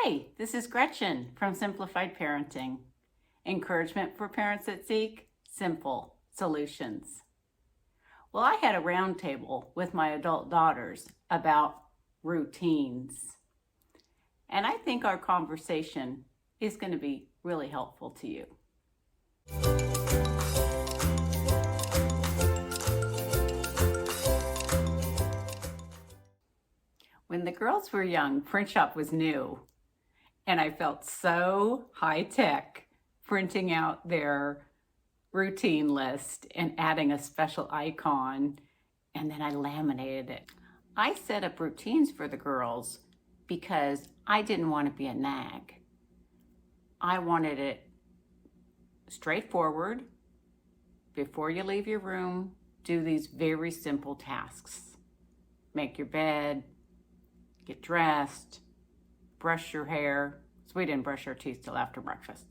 Hi, this is Gretchen from Simplified Parenting. Encouragement for parents that seek simple solutions. Well, I had a roundtable with my adult daughters about routines. And I think our conversation is going to be really helpful to you. When the girls were young, Print Shop was new, and I felt so high-tech printing out their routine list and adding a special icon, and then I laminated it. I set up routines for the girls because I didn't want to be a nag. I wanted it straightforward. Before you leave your room, do these very simple tasks. Make your bed, get dressed, brush your hair. So we didn't brush our teeth till after breakfast.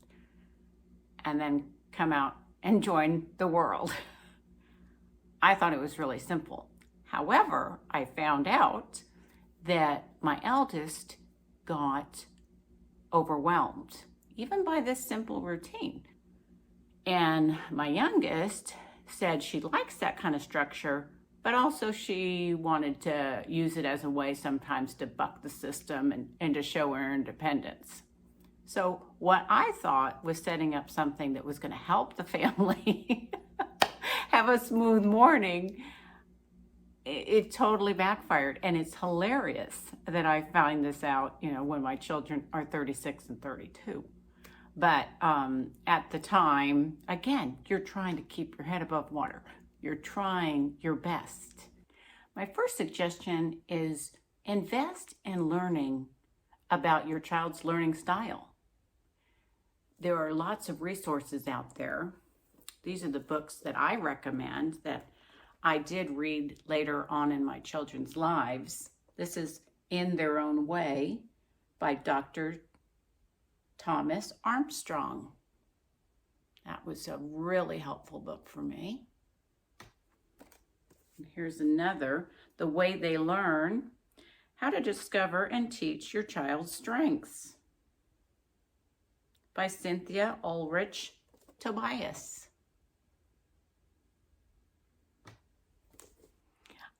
And then come out and join the world. I thought it was really simple. However, I found out that my eldest got overwhelmed, even by this simple routine. And my youngest said she likes that kind of structure, but also she wanted to use it as a way sometimes to buck the system and to show her independence. So what I thought was setting up something that was going to help the family have a smooth morning, it totally backfired. And it's hilarious that I find this out, when my children are 36 and 32. But at the time, again, you're trying to keep your head above water. You're trying your best. My first suggestion is invest in learning about your child's learning style. There are lots of resources out there. These are the books that I recommend that I did read later on in my children's lives. This is In Their Own Way by Dr. Thomas Armstrong. That was a really helpful book for me. And here's another, The Way They Learn, How to Discover and Teach Your Child's Strengths by Cynthia Ulrich Tobias.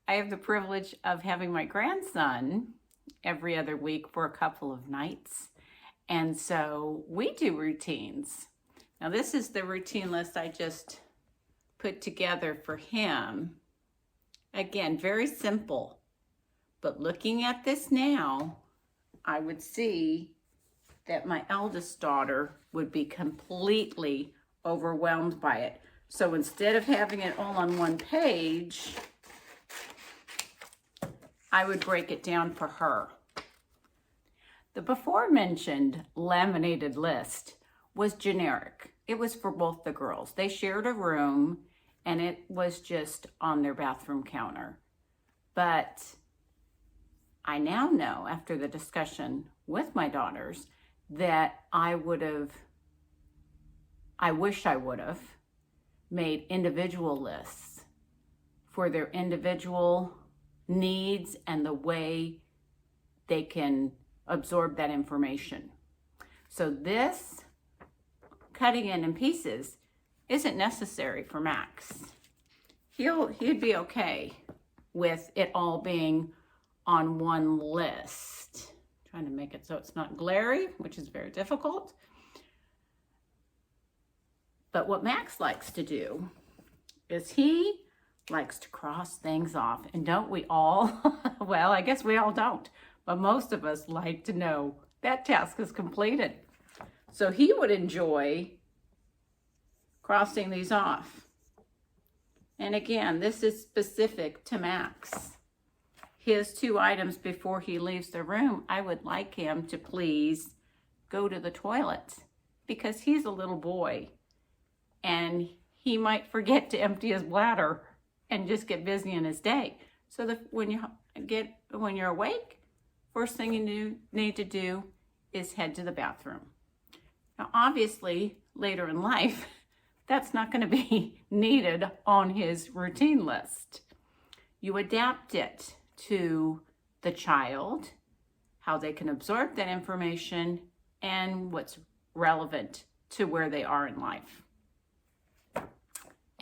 I have the privilege of having my grandson every other week for a couple of nights. And so we do routines. Now this is the routine list I just put together for him. Again, very simple, but looking at this now, I would see that my eldest daughter would be completely overwhelmed by it. So instead of having it all on one page, I would break it down for her. The before mentioned laminated list was generic. It was for both the girls. They shared a room and it was just on their bathroom counter. But I now know, after the discussion with my daughters, that I wish I would have made individual lists for their individual needs and the way they can absorb that information. So this cutting it in pieces isn't necessary for Max. He'd be okay with it all being on one list. Trying to make it so it's not glary, which is very difficult. But what Max likes to do is he likes to cross things off. And don't we all? Well, I guess we all don't. But most of us like to know that task is completed. So he would enjoy crossing these off. And again, this is specific to Max. His 2 items before he leaves the room, I would like him to please go to the toilet because he's a little boy and he might forget to empty his bladder and just get busy in his day. So that when you're awake, first thing you need to do is head to the bathroom. Now, obviously, later in life, that's not going to be needed on his routine list. You adapt it to the child how they can absorb that information, and what's relevant to where they are in life.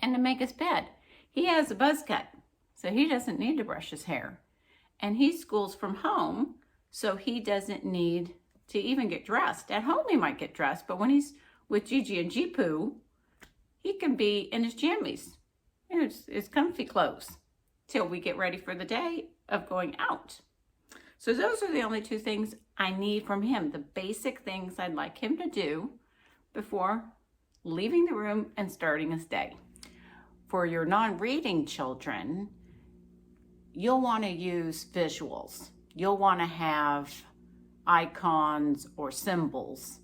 And to make his bed. He has a buzz cut, so he doesn't need to brush his hair. And he schools from home, so he doesn't need to even get dressed. At home he might get dressed, but when he's with Gigi and Jipu, he can be in his jammies, his comfy clothes, till we get ready for the day of going out. So those are the only two things I need from him, the basic things I'd like him to do before leaving the room and starting his day. For your non-reading children, you'll want to use visuals. You'll want to have icons or symbols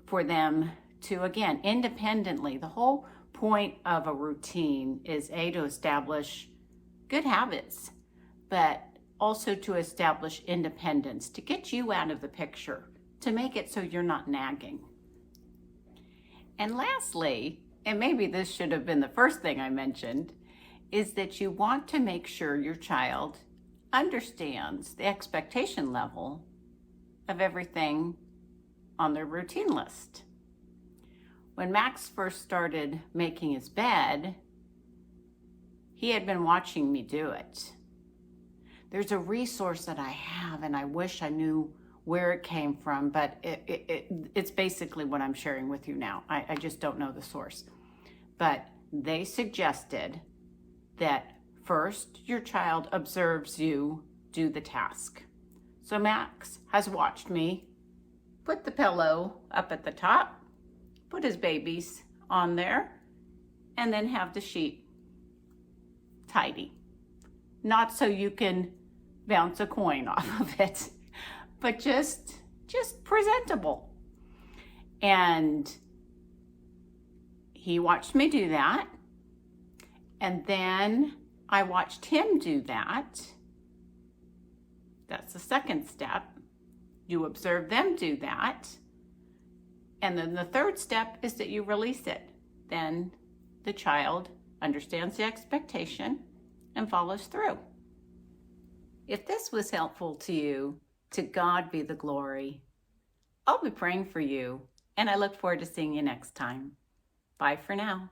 for them to, again, independently. The whole point of a routine is to establish good habits, but also to establish independence, to get you out of the picture, to make it so you're not nagging. And lastly, and maybe this should have been the first thing I mentioned, is that you want to make sure your child understands the expectation level of everything on their routine list. When Max first started making his bed, he had been watching me do it. There's a resource that I have, and I wish I knew where it came from, but it's basically what I'm sharing with you now. I just don't know the source. But they suggested that first your child observes you do the task. So Max has watched me put the pillow up at the top, put his babies on there, and then have the sheet tidy. Not so you can bounce a coin off of it, but just presentable. And he watched me do that. And then I watched him do that. That's the second step. You observe them do that. And then the third step is that you release it. Then the child understands the expectation and follows through. If this was helpful to you, to God be the glory. I'll be praying for you, and I look forward to seeing you next time. Bye for now.